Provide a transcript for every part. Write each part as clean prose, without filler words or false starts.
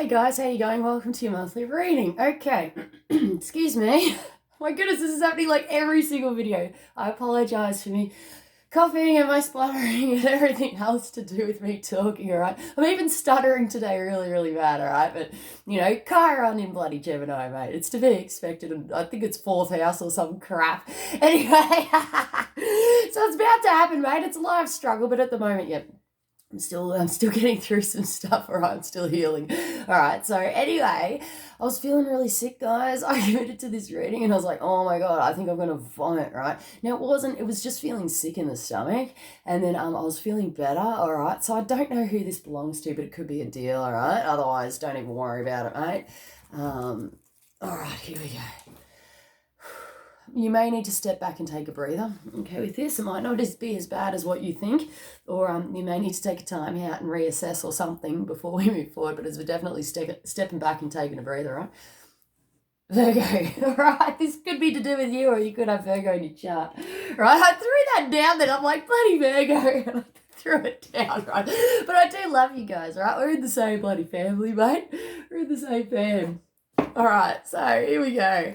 Hey guys, how you going? Welcome to your monthly reading. Okay, excuse me. My goodness, this is happening like every single video. I apologize for me coughing and my spluttering and everything else to do with me talking, alright? I'm even stuttering today really bad, alright? But, you know, Chiron in bloody Gemini, mate. It's to be expected, and I think it's 4th house or some crap. Anyway, so it's about to happen, mate. It's a life struggle, but at the moment, yep. I'm still getting through some stuff, all right? I'm still healing. All right, so anyway, I was feeling really sick, guys. I committed to this reading and I was like, oh my God, I think I'm going to vomit, right? Now, it was just feeling sick in the stomach. And then I was feeling better, all right? So I don't know who this belongs to, but it could be a deal, all right? Otherwise, don't even worry about it, mate. All right, here we go. You may need to step back and take a breather, okay, with this. It might not be as bad as what you think, or you may need to take a time out and reassess or something before we move forward, but it's definitely stepping back and taking a breather, right? Virgo, all right, this could be to do with you, or you could have Virgo in your chart, right? I threw that down then, I'm like, bloody Virgo, and I threw it down, right? But I do love you guys, right? We're in the same bloody family, mate. We're in the same fam. All right, so here we go.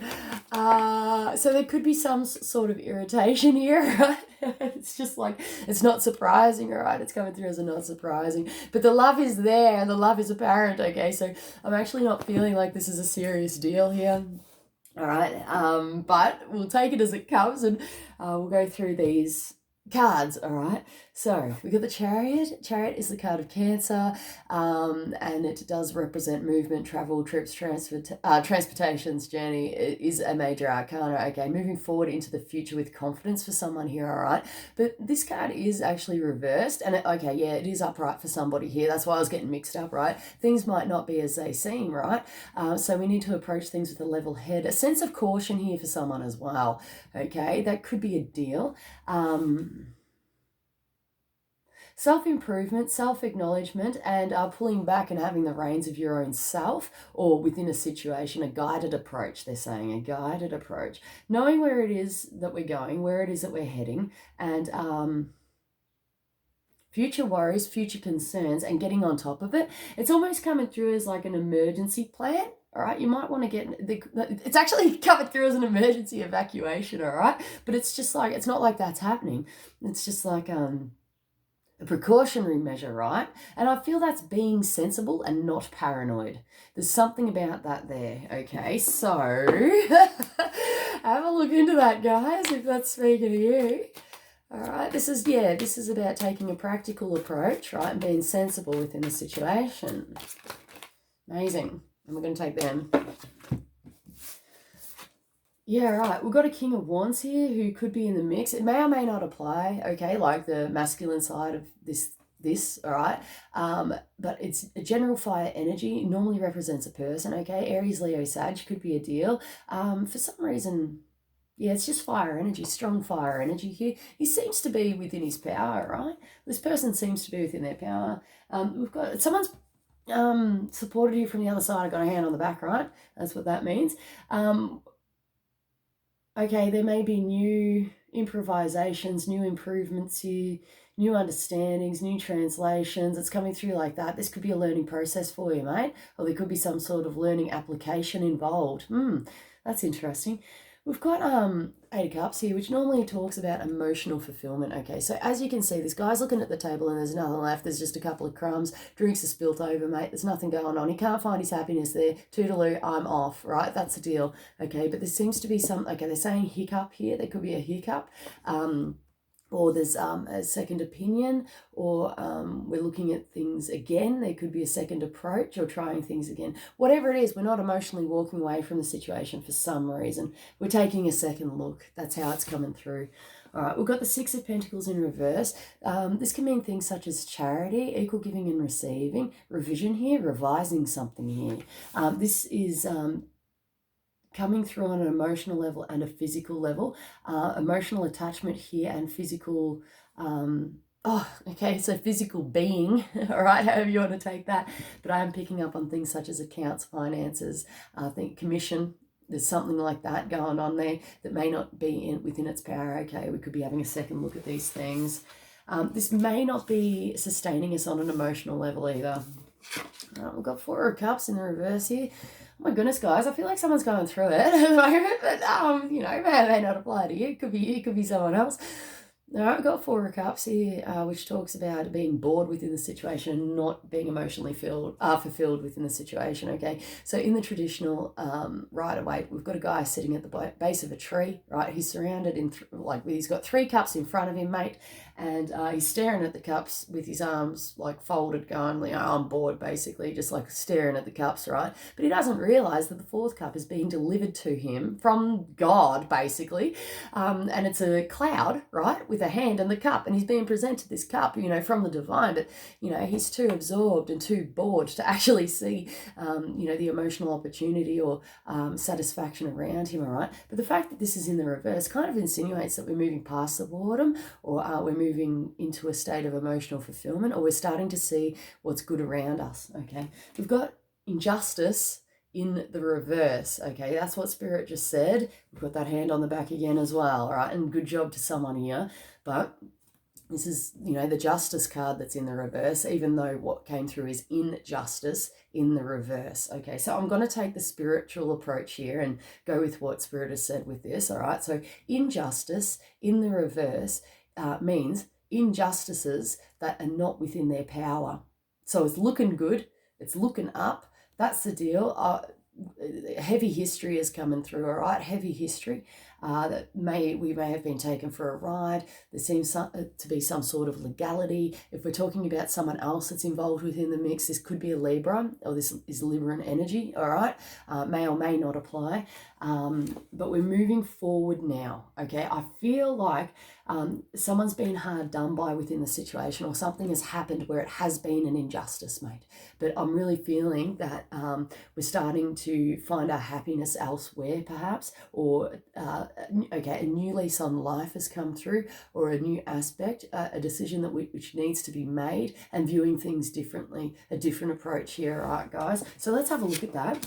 So there could be some sort of irritation here, right? It's just like, it's not surprising, all right? It's coming through as a not surprising. But the love is there and the love is apparent, okay? So I'm actually not feeling like this is a serious deal here. All right, but we'll take it as it comes, and we'll go through these cards, all right? So we got the Chariot. Chariot is the card of Cancer, and it does represent movement, travel, trips, transportations, journey. It is a major arcana, okay? Moving forward into the future with confidence for someone here, all right? But this card is actually reversed, and it is upright for somebody here. That's why I was getting mixed up, right? Things might not be as they seem, right? So we need to approach things with a level head. A sense of caution here for someone as well, okay? That could be a deal. Self-improvement, self-acknowledgement, and pulling back and having the reins of your own self, or within a situation, a guided approach. They're saying a guided approach, knowing where it is that we're going, where it is that we're heading, and future worries, future concerns, and getting on top of it. It's almost coming through as like an emergency plan. All right, you might want to it's actually coming through as an emergency evacuation, all right? But it's just like, it's not like that's happening. It's just like a precautionary measure, right? And I feel that's being sensible and not paranoid. There's something about that there, okay? So have a look into that, guys, if that's speaking to you. All right, this is about taking a practical approach, right, and being sensible within the situation. Amazing. And we're going to take them. Yeah, right. We've got a King of Wands here who could be in the mix. It may or may not apply, okay, like the masculine side of this, all right? But it's a general fire energy. It normally represents a person, okay? Aries, Leo, Sag could be a deal. For some reason, yeah, it's just fire energy, strong fire energy here. He seems to be within his power, right? This person seems to be within their power. We've got someone's supported you from the other side. I got a hand on the back, right? That's what that means. Okay, there may be new improvisations, new improvements here, new understandings, new translations. It's coming through like that. This could be a learning process for you, mate. Or there could be some sort of learning application involved. That's interesting. We've got 8 of Cups here, which normally talks about emotional fulfillment. Okay, so as you can see, this guy's looking at the table and there's nothing left. There's just a couple of crumbs. Drinks are spilt over, mate. There's nothing going on. He can't find his happiness there. Toodaloo, I'm off, right? That's the deal. Okay, but there seems to be they're saying hiccup here. There could be a hiccup. Or there's a second opinion, or we're looking at things again. There could be a second approach or trying things again. Whatever it is, we're not emotionally walking away from the situation for some reason. We're taking a second look. That's how it's coming through. All right, we've got the 6 of Pentacles in reverse. This can mean things such as charity, equal giving and receiving, revision here, revising something here. This is coming through on an emotional level and a physical level. Emotional attachment here and physical, so physical being, all right, however you want to take that. But I am picking up on things such as accounts, finances, I think commission. There's something like that going on there that may not be within its power. Okay, we could be having a second look at these things. This may not be sustaining us on an emotional level either. We've got Four of Cups in the reverse here. Oh my goodness, guys, I feel like someone's going through it at the moment, but, you know, may not apply to you. It could be someone else. All right, we've got Four of Cups here, which talks about being bored within the situation and not being emotionally fulfilled within the situation, okay? So in the traditional Rider-Waite, we've got a guy sitting at the base of a tree, right? He's surrounded in, he's got 3 cups in front of him, mate, and he's staring at the cups with his arms, like, folded, going, you know, I'm bored, basically, just, like, staring at the cups, right? But he doesn't realise that the 4th cup is being delivered to him from God, basically, and it's a cloud, right, with a hand and the cup, and he's being presented this cup, you know, from the divine, but, you know, he's too absorbed and too bored to actually see, you know, the emotional opportunity or satisfaction around him, all right? But the fact that this is in the reverse kind of insinuates that we're moving past the boredom, or we're moving into a state of emotional fulfillment, or we're starting to see what's good around us, okay? We've got injustice in the reverse, okay? That's what Spirit just said. We've got that hand on the back again as well, all right? And good job to someone here. But this is, you know, the Justice card that's in the reverse, even though what came through is injustice in the reverse, okay? So I'm going to take the spiritual approach here and go with what Spirit has said with this, all right? So injustice in the reverse means injustices that are not within their power. So it's looking good, it's looking up. That's the deal. Heavy history is coming through, all right? Heavy history that we may have been taken for a ride. There seems to be some sort of legality. If we're talking about someone else that's involved within the mix, this could be a Libra, or this is Libran energy, all right? May or may not apply. But we're moving forward now, okay? I feel like someone's been hard done by within the situation, or something has happened where it has been an injustice, mate. But I'm really feeling that we're starting to find our happiness elsewhere, perhaps, or a new lease on life has come through, or a new aspect, a decision which needs to be made, and viewing things differently, a different approach here, all right, guys? So let's have a look at that.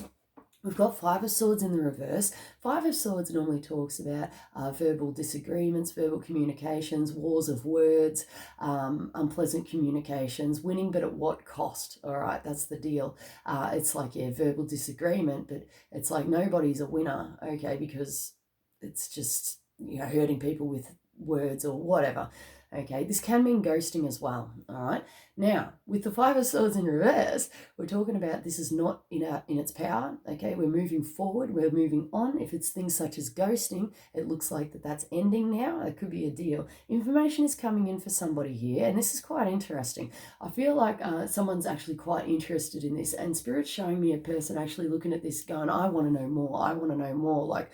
We've got 5 of Swords in the reverse. 5 of Swords normally talks about verbal disagreements, verbal communications, wars of words, unpleasant communications, winning, but at what cost? All right, that's the deal. It's like, yeah, verbal disagreement, but it's like nobody's a winner, okay, because it's just, you know, hurting people with words or whatever. Okay, this can mean ghosting as well, all right? Now, with the 5 of Swords in reverse, we're talking about this is not in its power, okay? We're moving forward, we're moving on. If it's things such as ghosting, it looks like that's ending now. It could be a deal. Information is coming in for somebody here, and this is quite interesting. I feel like someone's actually quite interested in this, and Spirit's showing me a person actually looking at this going, I want to know more, I want to know more. Like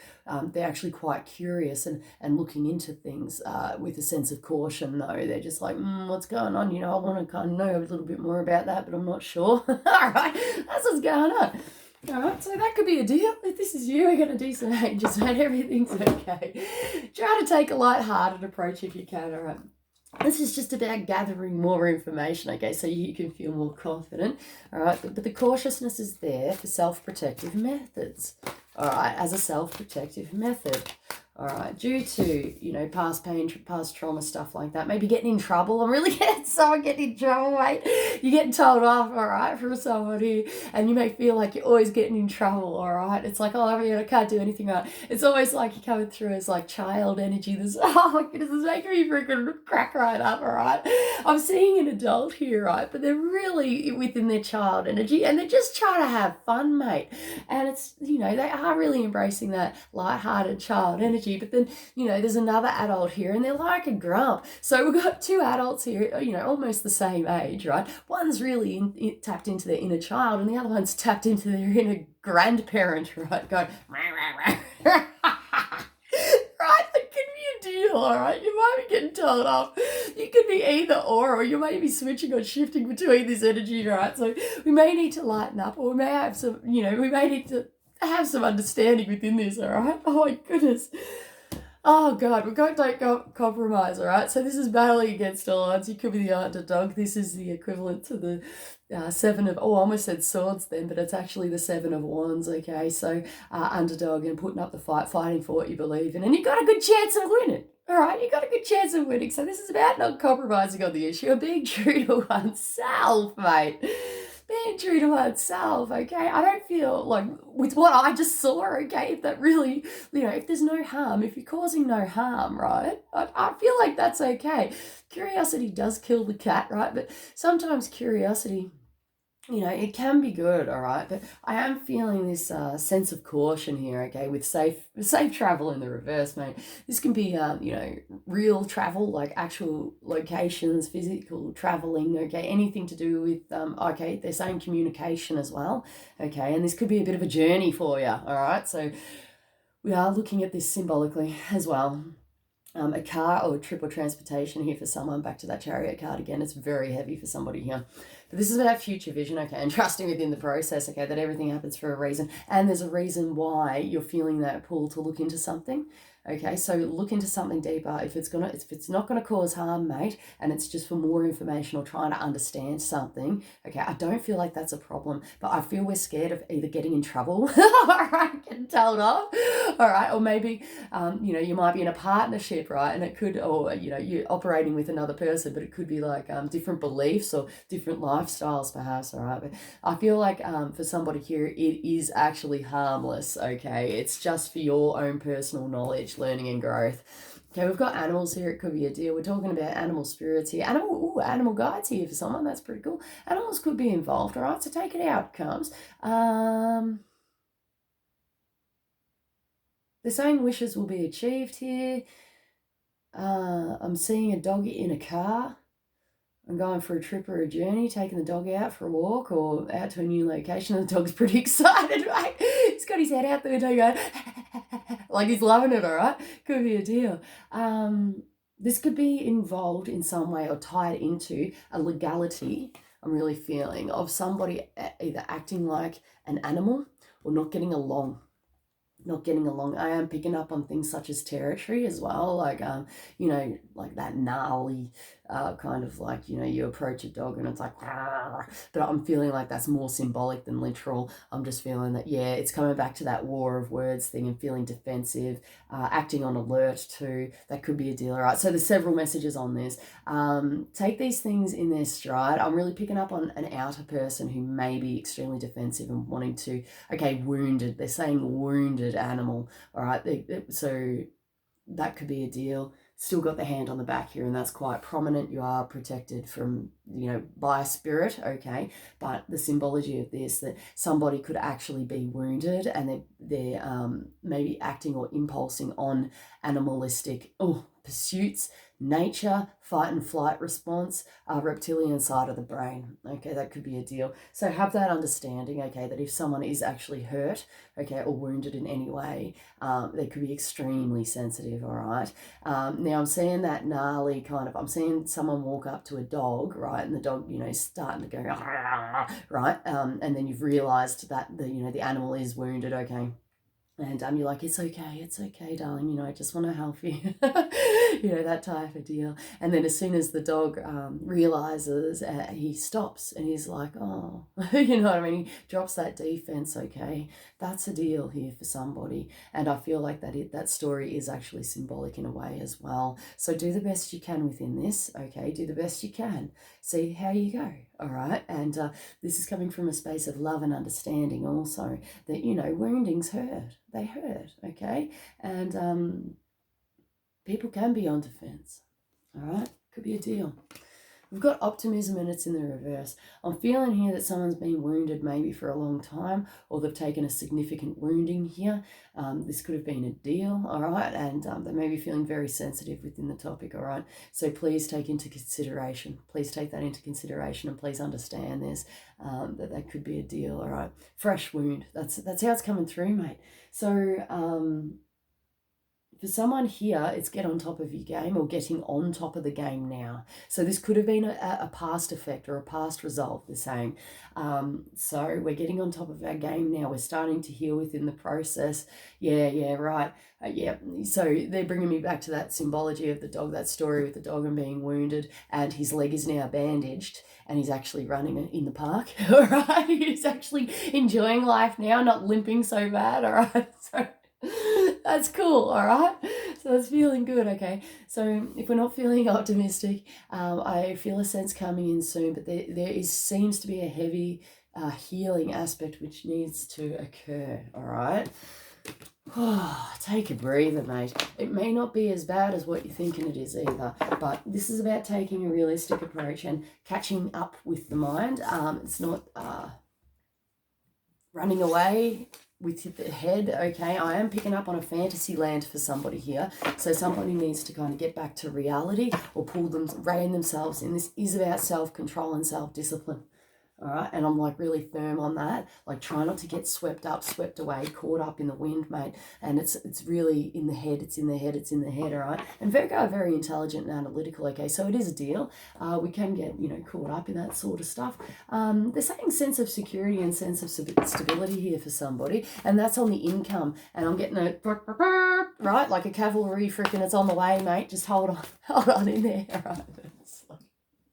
they're actually quite curious and looking into things with a sense of caution, though. They're just like, what's going on? You know, I want to kind of know a little bit more about that, but I'm not sure. All right, that's what's going on. All right, so that could be a deal. If this is you, we're going to do some angels, and everything's okay. Try to take a light-hearted approach if you can, all right? This is just about gathering more information, okay, so you can feel more confident, all right? But the cautiousness is there for self-protective methods, all right, as a self-protective method. All right, due to, you know, past pain, past trauma, stuff like that. Maybe getting in trouble. I'm really getting someone getting in trouble, mate. You're getting told off, all right, from somebody, and you may feel like you're always getting in trouble, all right? It's like, oh, I can't do anything right. It's almost like you're coming through as like child energy. This, oh my goodness, this is making me freaking crack right up, all right? I'm seeing an adult here, right? But they're really within their child energy, and they're just trying to have fun, mate. And it's, you know, they are really embracing that lighthearted child energy. But then, you know, there's another adult here, and they're like a grump. So we've got 2 adults here, you know, almost the same age, right? One's really tapped into their inner child, and the other one's tapped into their inner grandparent, right? Going, right? That could be a deal, all right? You might be getting told off. You could be either or you may be switching or shifting between this energy, right? So we may need to lighten up, or we may have some, you know, we may need to have some understanding within this, all right? Oh my goodness. Oh God, we've got don't compromise, all right? So this is battling against all odds. You could be the underdog. This is the equivalent to the 7 of, I almost said swords then, but it's actually the 7 of wands, okay? So underdog and putting up the fight, fighting for what you believe in, and you've got a good chance of winning. All right, you got a good chance of winning. So this is about not compromising on the issue of being true to oneself, mate. being true to oneself, okay? I don't feel like with what I just saw, okay, if that really, if there's no harm, if you're causing no harm, right, I feel like that's okay. Curiosity does kill the cat, right? But sometimes curiosity, it can be good, all right? But I am feeling this sense of caution here, okay, with safe travel in the reverse, mate. This can be, real travel, like actual locations, physical traveling, okay, anything to do with, okay, they're saying communication as well, okay, and this could be a bit of a journey for you, all right? So we are looking at this symbolically as well. A car or a trip or transportation here for someone. Back to that Chariot card again. It's very heavy for somebody here. But this is about future vision, okay, and trusting within the process, okay, that everything happens for a reason. And there's a reason why you're feeling that pull to look into something. Okay, so look into something deeper. If it's not gonna cause harm, mate, and it's just for more information or trying to understand something, okay, I don't feel like that's a problem. But I feel we're scared of either getting in trouble, all right, getting told off, all right, or maybe you might be in a partnership, right, and it could, or you're operating with another person, but it could be like different beliefs or different lifestyles, perhaps, all right. But I feel like for somebody here, it is actually harmless, okay. It's just for your own personal knowledge, learning and growth. Okay, we've got animals here. It could be a deal. We're talking about animal spirits here. Animal guides here for someone. That's pretty cool. Animals could be involved, all right? So take it out, comes. They're saying wishes will be achieved here. I'm seeing a dog in a car. I'm going for a trip or a journey, taking the dog out for a walk or out to a new location. And the dog's pretty excited, right? He's got his head out the window going, like he's loving it, all right? Could be a deal. This could be involved in some way or tied into a legality, I'm really feeling, of somebody either acting like an animal or not getting along. I am picking up on things such as territory as well, like like that gnarly kind of like, you approach a dog and it's like, but I'm feeling like that's more symbolic than literal. I'm just feeling that, it's coming back to that war of words thing and feeling defensive, acting on alert too. That could be a deal, right? So there's several messages on this. Take these things in their stride. I'm really picking up on an outer person who may be extremely defensive and wanting to, wounded. They're saying wounded animal, all right? So that could be a deal. Still got the hand on the back here, and that's quite prominent. You are protected from, by a spirit, okay? But the symbology of this, that somebody could actually be wounded and they're maybe acting or impulsing on animalistic pursuits, nature, fight and flight response, reptilian side of the brain. Okay, that could be a deal. So have that understanding, okay, that if someone is actually hurt, okay, or wounded in any way, they could be extremely sensitive, all right? Now I'm seeing that gnarly kind of, I'm seeing someone walk up to a dog, right, and the dog, starting to go, right, and then you've realised that the animal is wounded, okay? And you're like, it's okay, darling, I just want to help you, that type of deal. And then as soon as the dog realizes, he stops and he's like, oh, you know what I mean? He drops that defense, okay? That's a deal here for somebody. And I feel like that story is actually symbolic in a way as well. So do the best you can within this, okay? Do the best you can. See how you go, all right? And this is coming from a space of love and understanding also, that, woundings hurt. They hurt, okay? And people can be on defense, all right? Could be a deal. We've got optimism and it's in the reverse. I'm feeling here that someone's been wounded maybe for a long time, or they've taken a significant wounding here. This could have been a deal, all right? And they may be feeling very sensitive within the topic, all right? So please take into consideration. Please take that into consideration and please understand this, that could be a deal, all right? Fresh wound. That's how it's coming through, mate. So for someone here, it's get on top of your game or getting on top of the game now. So this could have been a past effect or a past result, they're saying. So we're getting on top of our game now. We're starting to heal within the process. Yeah, right. So they're bringing me back to that symbology of the dog, that story with the dog and being wounded, and his leg is now bandaged and he's actually running in the park, all right? He's actually enjoying life now, not limping so bad, all right? So that's cool, all right? So So it's feeling good, okay? So if we're not feeling optimistic, I feel a sense coming in soon, but seems to be a heavy healing aspect which needs to occur, all right? Oh, take a breather, mate. It may not be as bad as what you're thinking it is either, but this is about taking a realistic approach and catching up with the mind. It's not running away with the head, okay? I am picking up on a fantasy land for somebody here. So somebody needs to kind of get back to reality or rein themselves in. This is about self-control and self-discipline. All right, and I'm like really firm on that. Like, try not to get swept away, caught up in the wind, mate. And it's really in the head. It's in the head. All right. And Virgo are very intelligent and analytical. Okay, so it is a deal. We can get caught up in that sort of stuff. They're saying sense of security and sense of stability here for somebody, and that's on the income. And I'm getting a right like a cavalry freaking. It's on the way, mate. Just hold on in there. All right.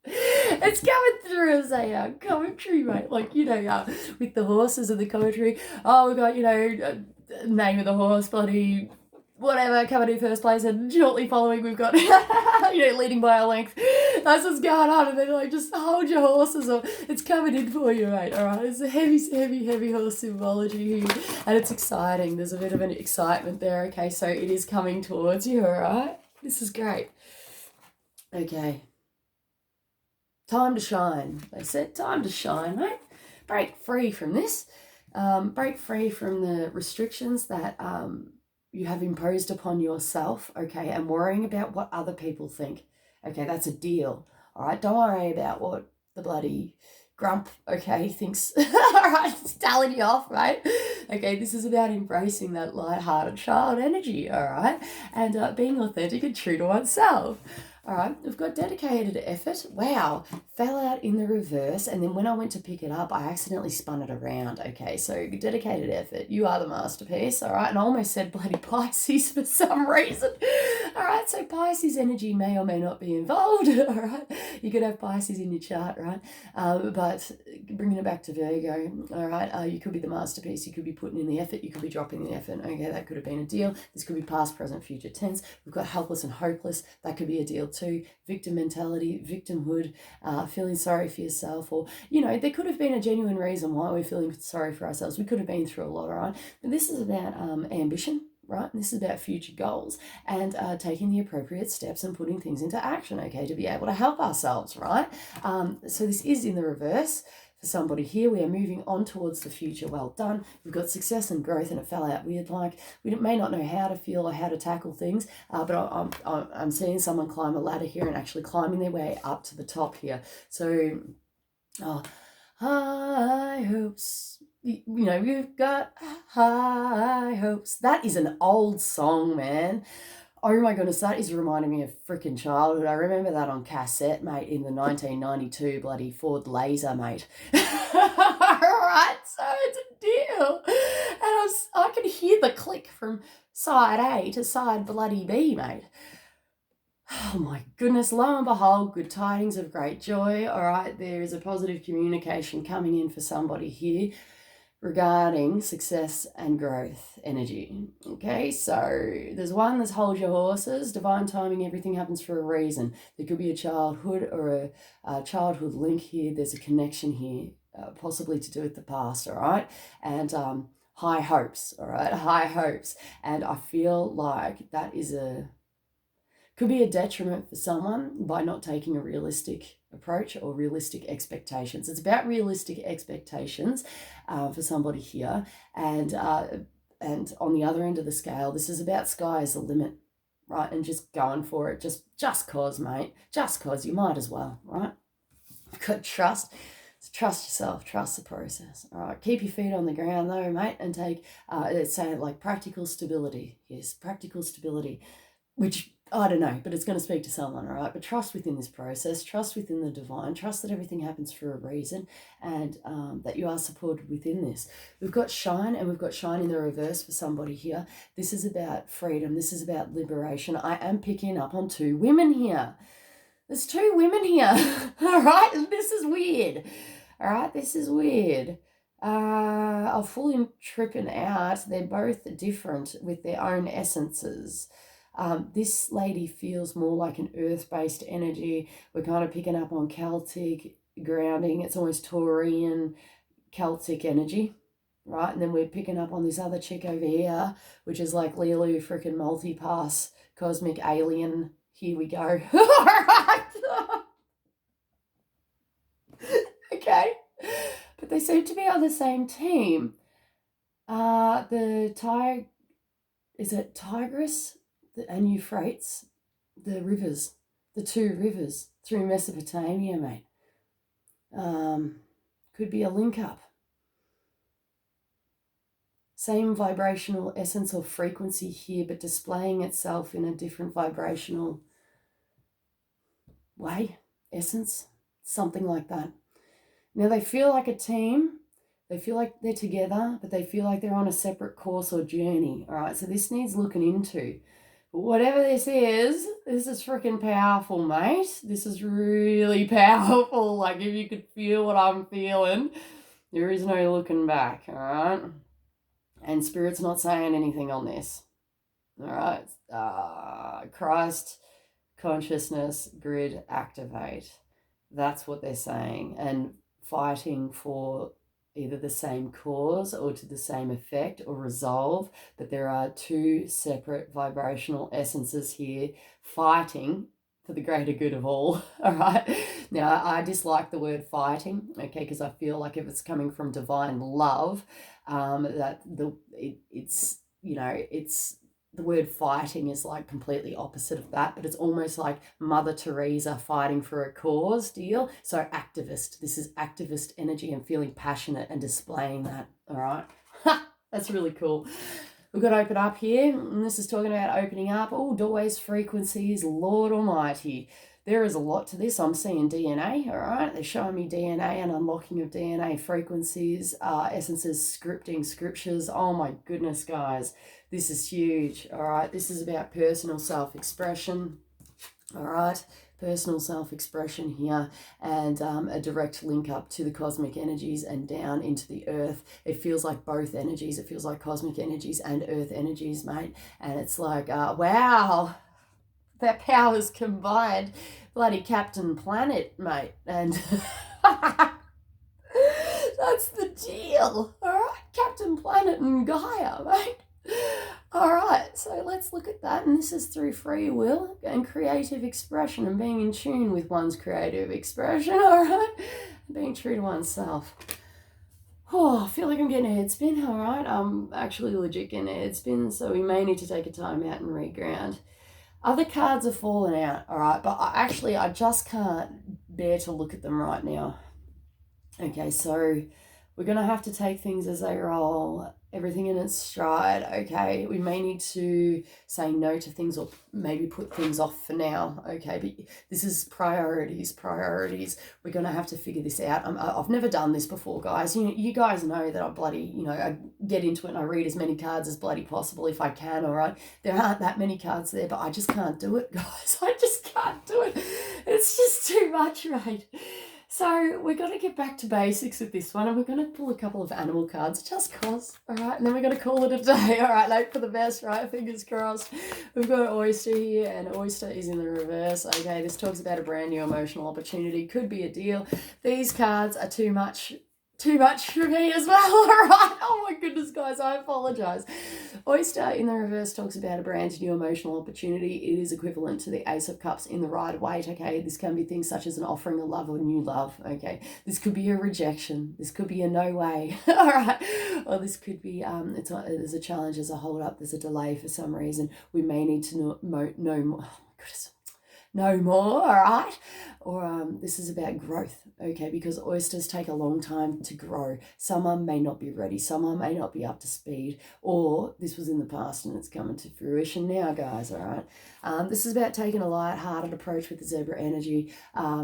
It's coming through as a commentary, mate. Like, with the horses and the commentary. Oh, we got, name of the horse, bloody whatever, coming in first place, and shortly following we've got, leading by a length. That's what's going on. And then, like, just hold your horses up. It's coming in for you, mate, all right? It's a heavy horse symbology here, and it's exciting. There's a bit of an excitement there, okay? So it is coming towards you, all right? This is great. Okay. Time to shine. They said time to shine, mate. Break free from this. Break free from the restrictions that you have imposed upon yourself, okay, and worrying about what other people think. Okay, that's a deal. All right, don't worry about what the bloody grump, okay, thinks. All right, it's telling you off, mate. Okay, this is about embracing that light-hearted child energy, all right, and being authentic and true to oneself. All right, we've got dedicated effort. Wow, fell out in the reverse, and then when I went to pick it up, I accidentally spun it around. Okay, so dedicated effort, you are the masterpiece, all right? And I almost said bloody Pisces for some reason. All right, so Pisces energy may or may not be involved, all right? You could have Pisces in your chart, right? But bringing it back to Virgo, all right, you could be the masterpiece, you could be putting in the effort, you could be dropping the effort. Okay, that could have been a deal. This could be past, present, future tense. We've got helpless and hopeless. That could be a deal too. Victim mentality, victimhood, feeling sorry for yourself, or there could have been a genuine reason why we're feeling sorry for ourselves. We could have been through a lot, right? But this is about ambition, right? And this is about future goals and taking the appropriate steps and putting things into action, okay, to be able to help ourselves, right? So this is in the reverse. For somebody here, we are moving on towards the future. Well done. We've got success and growth, and it fell out weird. Like, we may not know how to feel or how to tackle things, but I'm seeing someone climb a ladder here and actually climbing their way up to the top here. So, high hopes. You've got high hopes. That is an old song, man. Oh my goodness, that is reminding me of freaking childhood. I remember that on cassette, mate, in the 1992 bloody Ford Laser, mate. Right, so it's a deal. And I could hear the click from side A to side bloody B, mate. Oh my goodness, lo and behold, good tidings of great joy. All right, there is a positive communication coming in for somebody here regarding success and growth energy. Okay, so there's one that's hold your horses, divine timing, everything happens for a reason. There could be a childhood or a childhood link here. There's a connection here, possibly to do with the past, all right? And high hopes, all right? High hopes. And I feel like that could be a detriment for someone by not taking a realistic approach or realistic expectations. It's about realistic expectations for somebody here. And on the other end of the scale, this is about sky is the limit, right? And just going for it, just cause, mate. Just cause, you might as well, right? You've got trust. So trust yourself, trust the process. All right, keep your feet on the ground though, mate, and take, let's say, like practical stability. Yes, practical stability, which I don't know, but it's going to speak to someone, all right? But trust within this process, trust within the divine, trust that everything happens for a reason, and that you are supported within this. We've got shine, and we've got shine in the reverse for somebody here. This is about freedom. This is about liberation. I am picking up on two women here. There's two women here, all right? This is weird, all right? This is weird. I'm fully tripping out. They're both different with their own essences. This lady feels more like an earth-based energy. We're kind of picking up on Celtic grounding. It's almost Taurian Celtic energy, right? And then we're picking up on this other chick over here, which is like Lulu freaking multipass, cosmic alien. Here we go. Okay. But they seem to be on the same team. Is it Tigris and Euphrates? The rivers, the two rivers through Mesopotamia, mate. Could be a link up. Same vibrational essence or frequency here, but displaying itself in a different vibrational way, essence, something like that. Now they feel like a team. They feel like they're together, but they feel like they're on a separate course or journey. All right, so this needs looking into. But whatever this is freaking powerful, mate. This is really powerful. Like if you could feel what I'm feeling, there is no looking back, all right? And Spirit's not saying anything on this, all right? Christ, consciousness, grid, activate. That's what they're saying. And fighting for either the same cause or to the same effect or resolve, but there are two separate vibrational essences here fighting for the greater good of all. All right. Now, I dislike the word fighting, okay, because I feel like if it's coming from divine love, it's the word fighting is like completely opposite of that, but it's almost like Mother Teresa fighting for a cause deal. So activist, this is activist energy and feeling passionate and displaying that, all right? That's really cool. We've got to open up here, and this is talking about opening up. Oh, doorways, frequencies, Lord Almighty. There is a lot to this. I'm seeing DNA, all right? They're showing me DNA and unlocking of DNA frequencies, essences, scripting, scriptures. Oh my goodness, guys. This is huge, all right? This is about personal self-expression, all right? Personal self-expression here, and a direct link up to the cosmic energies and down into the earth. It feels like both energies. It feels like cosmic energies and earth energies, mate. And it's like, wow, their powers combined. Bloody Captain Planet, mate. And that's the deal. All right, Captain Planet and Gaia, mate. All right, so let's look at that. And this is through free will and creative expression and being in tune with one's creative expression, all right? Being true to oneself. Oh, I feel like I'm getting a head spin, all right? I'm actually legit getting a head spin, so we may need to take a time out and reground. Other cards are falling out, all right? But I just can't bear to look at them right now. Okay, so we're going to have to take things as they roll, everything in its stride, okay? We may need to say no to things or maybe put things off for now, okay? But this is priorities. We're going to have to figure this out. I've never done this before, guys. You guys know that I get into it and I read as many cards as bloody possible if I can, all right? There aren't that many cards there, but I just can't do it, guys. I just can't do it. It's just too much, right? So we're going to get back to basics with this one, and we're going to pull a couple of animal cards just cause, all right? And then we're going to call it a day, all right? Hope for the best, right? Fingers crossed. We've got Oyster here, and Oyster is in the reverse, okay? This talks about a brand new emotional opportunity. Could be a deal. These cards are too much for me as well, all right? Oh my goodness, guys, I apologize. Oyster in the reverse talks about a brand new emotional opportunity. It is equivalent to the Ace of Cups in the Rider-Waite, okay? This can be things such as an offering of love or new love, okay? This could be a rejection. This could be a no way, all right? Or this could be, there's a challenge, there's a hold up, there's a delay for some reason. We may need to know more. Oh my goodness. No more, all right? Or this is about growth, okay? Because oysters take a long time to grow. Someone may not be ready. Someone may not be up to speed. Or this was in the past and it's coming to fruition now, guys, all right? This is about taking a light-hearted approach with the zebra energy,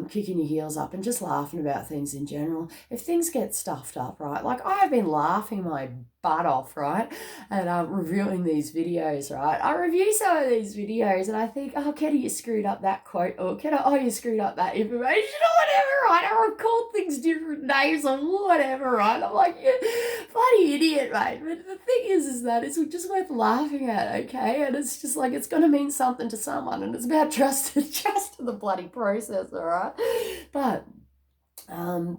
kicking your heels up and just laughing about things in general. If things get stuffed up, right? Like I've been laughing my butt off, right? And reviewing these videos, right? I review some of these videos and I think, oh, Ketty, you screwed up that that quote, or you screwed up that information or whatever, right? Or I've called things different names or whatever, right? I'm like, you bloody idiot, mate. But the thing is that it's just worth laughing at, okay? And it's just like, it's going to mean something to someone, and it's about trust in the bloody process, all right? But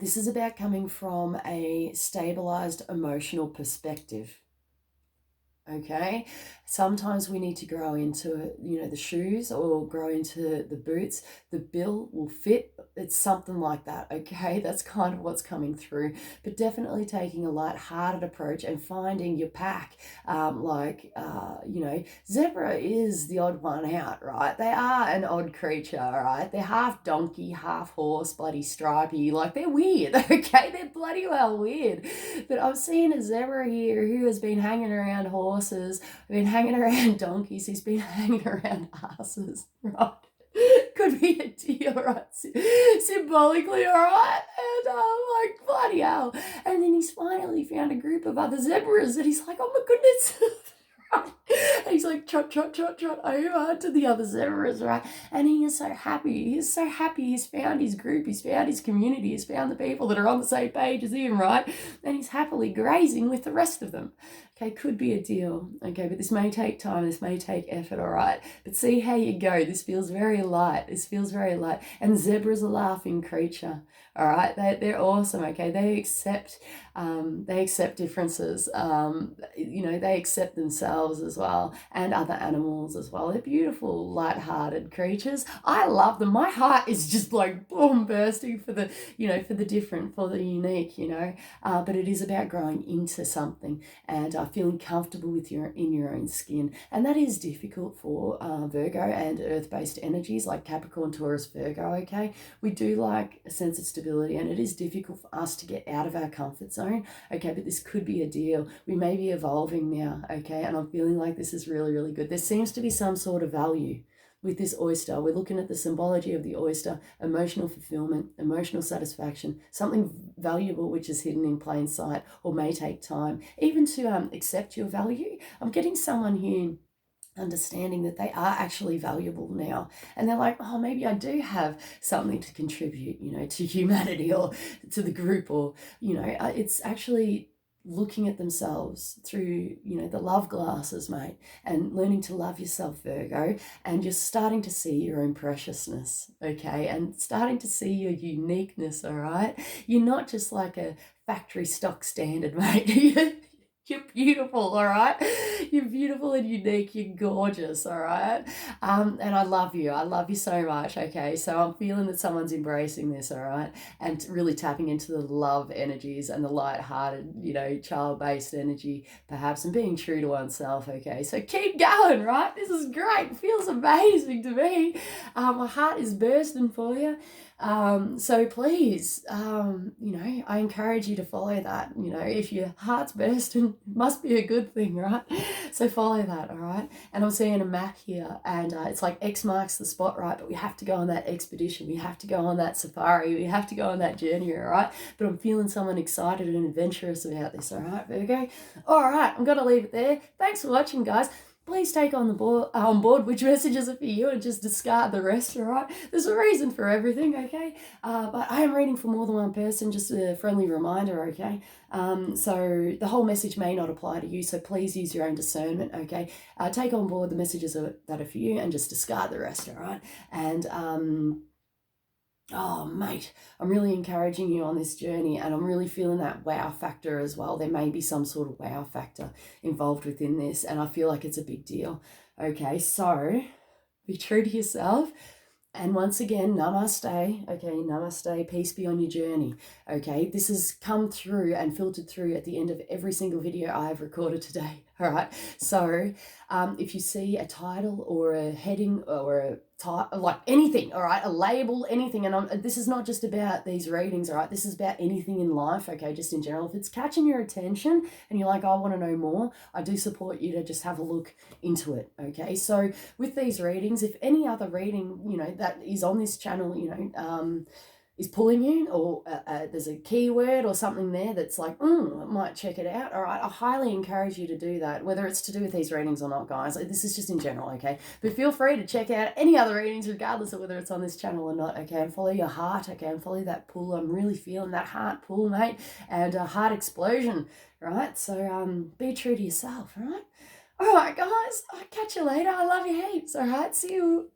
this is about coming from a stabilized emotional perspective. Okay, sometimes we need to grow into, the shoes, or grow into the boots. The bill will fit. It's something like that. Okay, that's kind of what's coming through. But definitely taking a light-hearted approach and finding your pack. Zebra is the odd one out, right? They are an odd creature, right? They're half donkey, half horse, bloody stripy. Like, they're weird. Okay, they're bloody well weird. But I'm seeing a zebra here who has been hanging around horses, been hanging around donkeys, he's been hanging around asses, right? Could be a deer, right? Symbolically, all right? And I'm like, bloody hell. And then he's finally found a group of other zebras, and he's like, oh my goodness. Right? And he's like, trot, trot, trot, trot over to the other zebras, right? And he is so happy. He's so happy. He's found his group. He's found his community. He's found the people that are on the same page as him, right? And he's happily grazing with the rest of them. Okay, could be a deal. Okay, but this may take time. This may take effort, all right? But see how you go. This feels very light. This feels very light. And zebra's a laughing creature, all right? They're awesome, okay? They accept differences. They accept themselves as well, and other animals as well. They're beautiful, light-hearted creatures. I love them. My heart is just like boom, bursting for the different, for the unique, but it is about growing into something and feeling comfortable in your own skin. And that is difficult for Virgo and earth-based energies like Capricorn, Taurus, Virgo, okay? We do like a sense of stability, and it is difficult for us to get out of our comfort zone, okay? But this could be a deal. We may be evolving now, okay? And I'm feeling like this is really, really good. There seems to be some sort of value with this oyster. We're looking at the symbology of the oyster, emotional fulfillment, emotional satisfaction, something valuable which is hidden in plain sight or may take time, even to accept your value. I'm getting someone here understanding that they are actually valuable now, and they're like, oh, maybe I do have something to contribute, to humanity or to the group, or it's actually looking at themselves through the love glasses, mate, and learning to love yourself, Virgo, and you're starting to see your own preciousness, okay, and starting to see your uniqueness, all right? You're not just like a factory stock standard, mate. You're beautiful, all right? You're beautiful and unique. You're gorgeous, all right? And I love you. I love you so much, okay? So I'm feeling that someone's embracing this, all right? And really tapping into the love energies and the light-hearted, child-based energy, perhaps, and being true to oneself, okay? So keep going, right? This is great. It feels amazing to me. My heart is bursting for you. So please, I encourage you to follow that. If your heart's bursting, must be a good thing, right? So follow that, all right? And I'm seeing a map here, and it's like X marks the spot, right? But we have to go on that expedition. We have to go on that safari. We have to go on that journey, all right? But I'm feeling someone excited and adventurous about this, all right, Virgo? All right, I'm going to leave it there. Thanks for watching, guys. Please take on board which messages are for you and just discard the rest, all right? There's a reason for everything, okay? But I am reading for more than one person, just a friendly reminder, okay? So the whole message may not apply to you, so please use your own discernment, okay? Take on board the messages that are for you and just discard the rest, all right? And oh, mate, I'm really encouraging you on this journey, and I'm really feeling that wow factor as well. There may be some sort of wow factor involved within this, and I feel like it's a big deal. Okay, so be true to yourself. And once again, namaste, okay, namaste, peace be on your journey, okay? This has come through and filtered through at the end of every single video I have recorded today, all right? So if you see a title or a heading or a like anything, all right, a label, anything, and this is not just about these readings, all right, this is about anything in life, okay, just in general. If it's catching your attention and you're like, I want to know more, I do support you to just have a look into it, okay? So with these readings, if any other reading, that is on this channel, is pulling you, or there's a keyword or something there that's like, I might check it out. All right, I highly encourage you to do that, whether it's to do with these readings or not, guys. This is just in general, okay? But feel free to check out any other readings, regardless of whether it's on this channel or not, okay? And follow your heart, okay? And follow that pull. I'm really feeling that heart pull, mate, and a heart explosion, right? So be true to yourself, all right? All right, guys, I'll catch you later. I love you heaps, all right? See you.